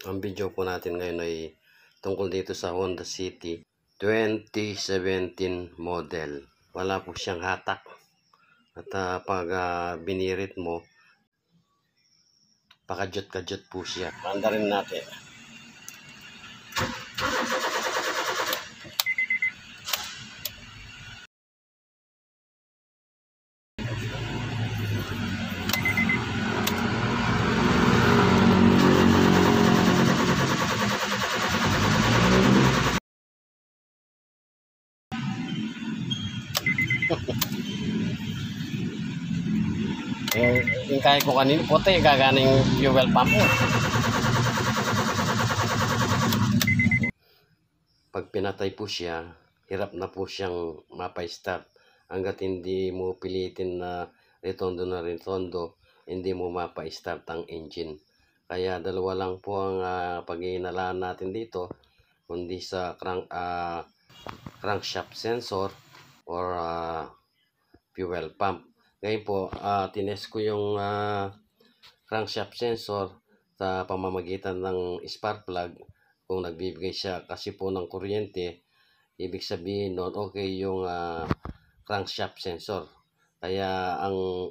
Ang video po natin ngayon ay tungkol dito sa Honda City 2017 model. Wala po siyang hatak. At pag binirit mo, pakadyot-kadyot po siya. Panda rin natin. yung kaya ko kanina puti, gagana yung fuel pump mo. Pag pinatay po siya, hirap na po siyang mapa-start. Hanggat hindi mo pilitin na retondo, hindi mo mapa-start ang engine. Kaya dalawa lang po ang pag-iinalaan natin dito, kundi sa crankshaft sensor or fuel pump. Ngayon po, tinest ko yung crankshaft sensor sa pamamagitan ng spark plug. Kung nagbibigay siya kasi po ng kuryente, ibig sabihin noon okay yung crankshaft sensor. Kaya ang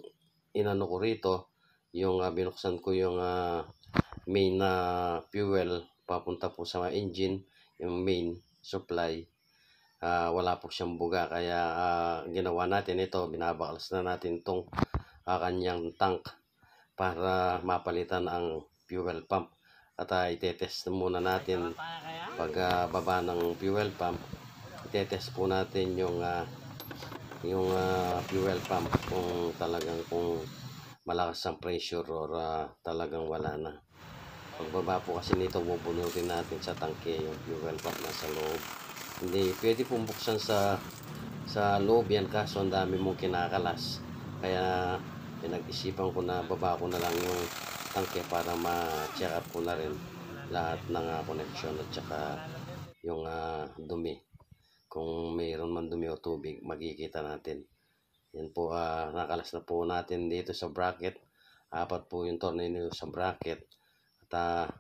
inano ko rito, yung binuksan ko yung main fuel papunta po sa engine, yung main supply. Wala po siyang buga, kaya ginawa natin ito, binabakalas na natin itong kanyang tank para mapalitan ang fuel pump. At itetest muna natin pag baba ng fuel pump, itetest po natin yung fuel pump kung talagang malakas ang pressure or talagang wala na. Pagbaba po kasi nito, bubunutin natin sa tangke yung fuel pump nasa loob. Hindi pwede pong buksan sa loob yan, kaso ang dami mong kinakalas. Kaya pinag-isipan ko na baba ko na lang yung tangke para ma-check up ko na rin lahat ng connection at saka yung dumi. Kung mayroon man dumi o tubig, makikita natin. Yan po, nakalas na po natin dito sa bracket. 4 po yung tornilyo sa bracket. At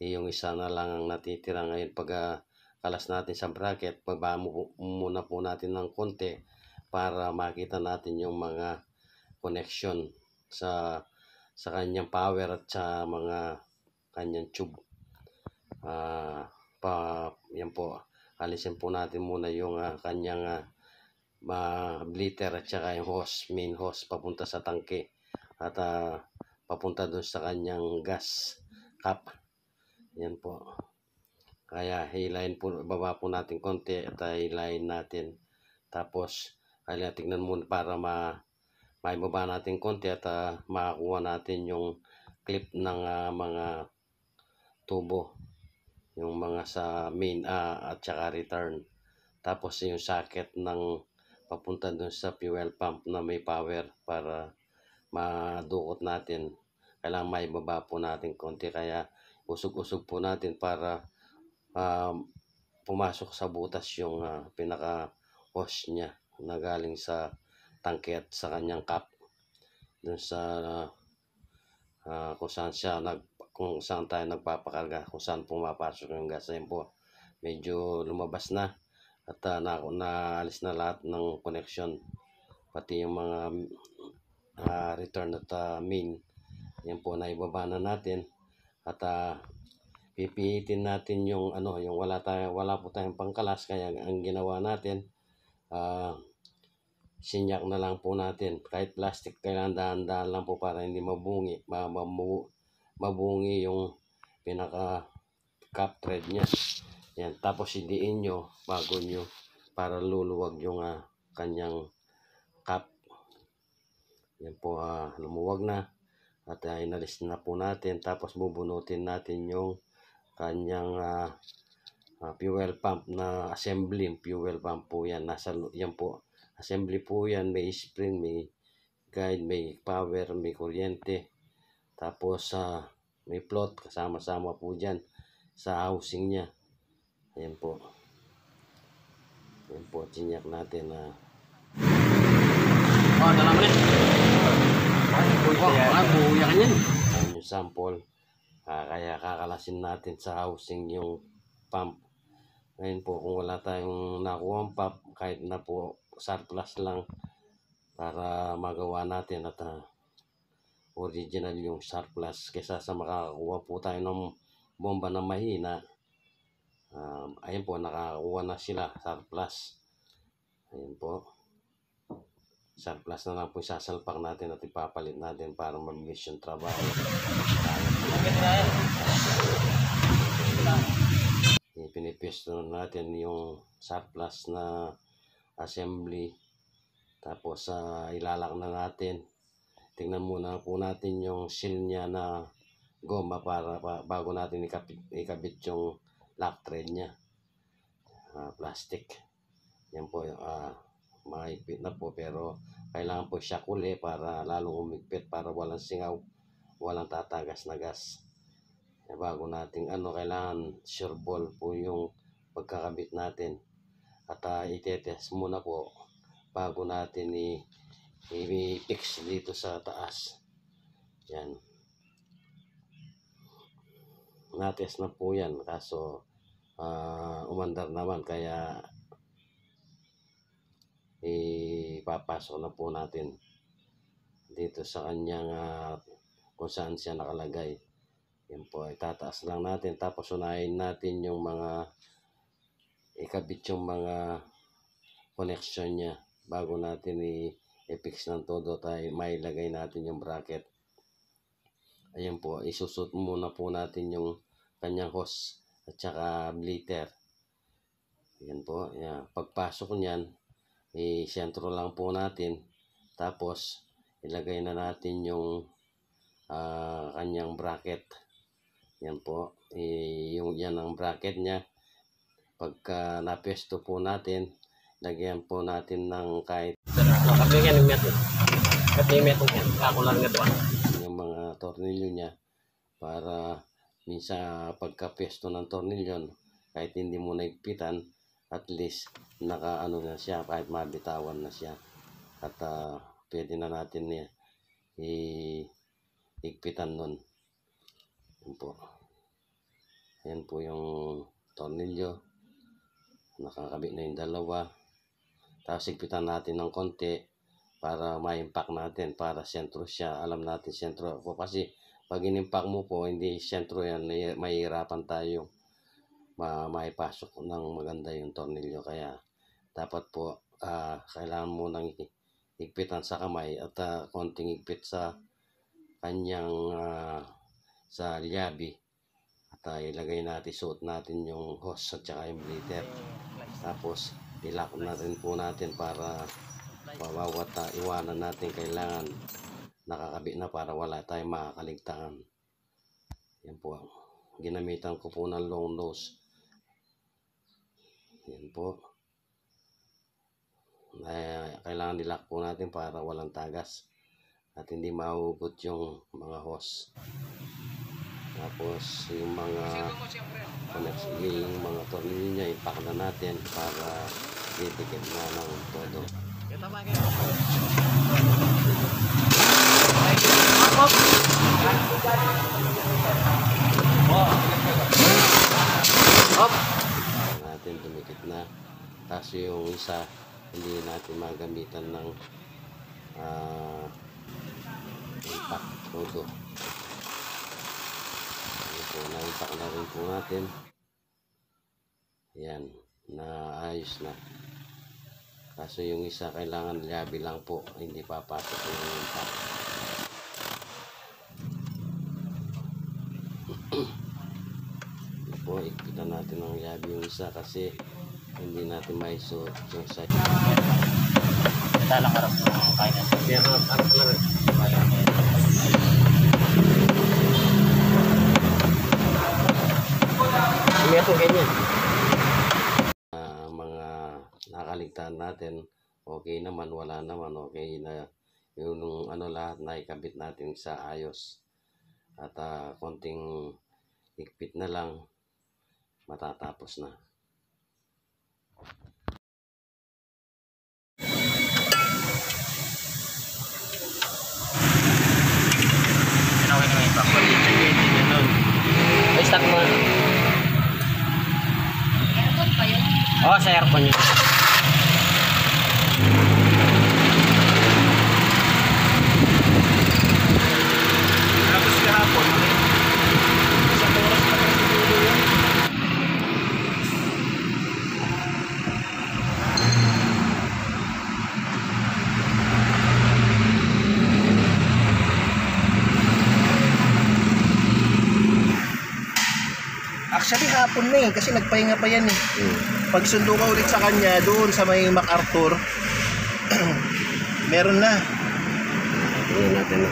yung isa na lang ang natitira ngayon. Pag kalas natin sa bracket, baba muna po natin ng konti para makita natin yung mga connection sa kanyang power at sa mga kanyang tube. Yan po, alisin po natin muna yung kanyang bleeder at saka yung hose, main hose papunta sa tangke at papunta dun sa kanyang gas cap. Yan po. Kaya hilahin po, baba po natin konti at hilahin natin. Tapos tignan muna para maibaba natin konti at makakuha natin yung clip ng mga tubo, yung mga sa main at saka return. Tapos yung socket ng papunta dun sa fuel pump na may power para madukot natin. Kailangan maibaba po natin konti, kaya usog-usog po natin para pumasok sa butas yung pinaka hose niya na galing sa tangke at sa kanyang cap dun sa kung saan tayo nagpapakarga, kung saan pumapasok yung gas. Ayun po, medyo lumabas na at naalis na lahat ng connection, pati yung mga return at main. Yan po, naibaba na natin at pipihitin natin yung yung wala po tayong pangkalas. Kaya ang ginawa natin, sinyak na lang po natin. Kahit plastic, kailangan dahan-dahan lang po para hindi mabungi yung pinaka cap thread nya. Yan, tapos idiin nyo bago nyo para luluwag yung kanyang cap. Yan po, lumuwag na at inalis na po natin. Tapos bubunutin natin yung kanyang fuel pump na assembly. Fuel pump po yan, yan po, assembly po yan. May spring, may guide, may power, may kuryente, tapos may float, kasama-sama po dyan sa housing nya. Ayan po, sinyak natin dalaman buya ka yan. Ayan yung sample. Kaya kakalasin natin sa housing yung pump. Ngayon po, kung wala tayong nakuha ang pump, kahit na po surplus lang para magawa natin at original yung surplus, kaysa sa makakakuha po tayo ng bomba na mahina. Ayun po, nakakuha na sila surplus. Ayun po, surplus na lang po sasalpak natin at ipapalit natin para mabilis yung trabaho. Pinipisto natin yung surplus na assembly, tapos ilalak na natin. Tingnan muna po natin yung seal niya na goma para bago natin ikabit yung lock thread niya. Plastic yan po, mahigpit na po, pero kailangan po siya uli para lalong umigpit, para walang singaw, walang tatagas na gas. Bago natin kailangan sure ball po yung pagkakabit natin, at itetest muna po bago natin i-fix dito sa taas. Yan, natest na po yan, kaso umandar naman, kaya ipapasok na po natin dito sa kanyang kung saan siya nakalagay. Yan po, itataas lang natin, tapos unahin natin yung mga ikabit yung mga connection niya bago natin i-fix ng todo. Tayo mailagay natin yung bracket. Ayan po, isusot muna po natin yung kanyang hose at saka bleeder. Yan po, yan. Pagpasok niyan, i-sentro lang po natin, tapos ilagay na natin yung kanyang bracket. Yan po, yan ang bracket niya. Pagka napesto po natin, lagyan po natin ng kahit yung mga tornilyo niya, para minsan pagka-pesto ng tornilyo, kahit hindi mo naigpitan, at least naka na siya, kahit mabitawan na siya, at pwede na natin igpitan nun. Yan po, yan po yung tornilyo, nakakabit na yung dalawa. Tapos igpitan natin ng konti para ma-impact natin, para sentro siya. Alam natin sentro po, kasi pag in-impact mo po hindi sentro yan, mahihirapan tayo maipasok ng maganda yung tornilyo. Kaya dapat po kailangan mo nang igpitan sa kamay, at konting igpit sa kanyang sa liabi, at ilagay natin, suot natin yung hose at saka yung bleeder. Tapos ilock na rin po natin para bawat iwanan natin kailangan nakakabit na, para wala tayong makakaligtaan. Yan po, ginamitan ko po ng long nose. Yan po, kailangan nilock po natin para walang tagas at hindi mahugot yung mga hose. Tapos yung mga tornilyo niya, impact na natin para didikit na ng todo. Natin dumikit na. Tapos yung isa, hindi natin magamitan ng impact todo. Na-impact na rin po natin. Yan, naayos na. Kaso yung isa kailangan liabi lang po, hindi papasok yung impact. Po, ikpitan natin ng liabi yung isa, kasi hindi natin maisuot yung side. Dalang harap ng kainan. Yan, harap na rin. Hindi ito ganyan. Mga nakaligtaan natin, okay naman, wala naman, okay na yung lahat na ikabit natin sa ayos. At konting ikpit na lang, matatapos na. Tinawin mo yung back. gawa sa aircon niya. Tapos kahapon, isang oras pa lang siguro yun. Actually hapon na eh, kasi nagpahinga pa yan eh. Pag sundo ka ulit sa kanya, doon sa may MacArthur, meron na. Tingnan natin.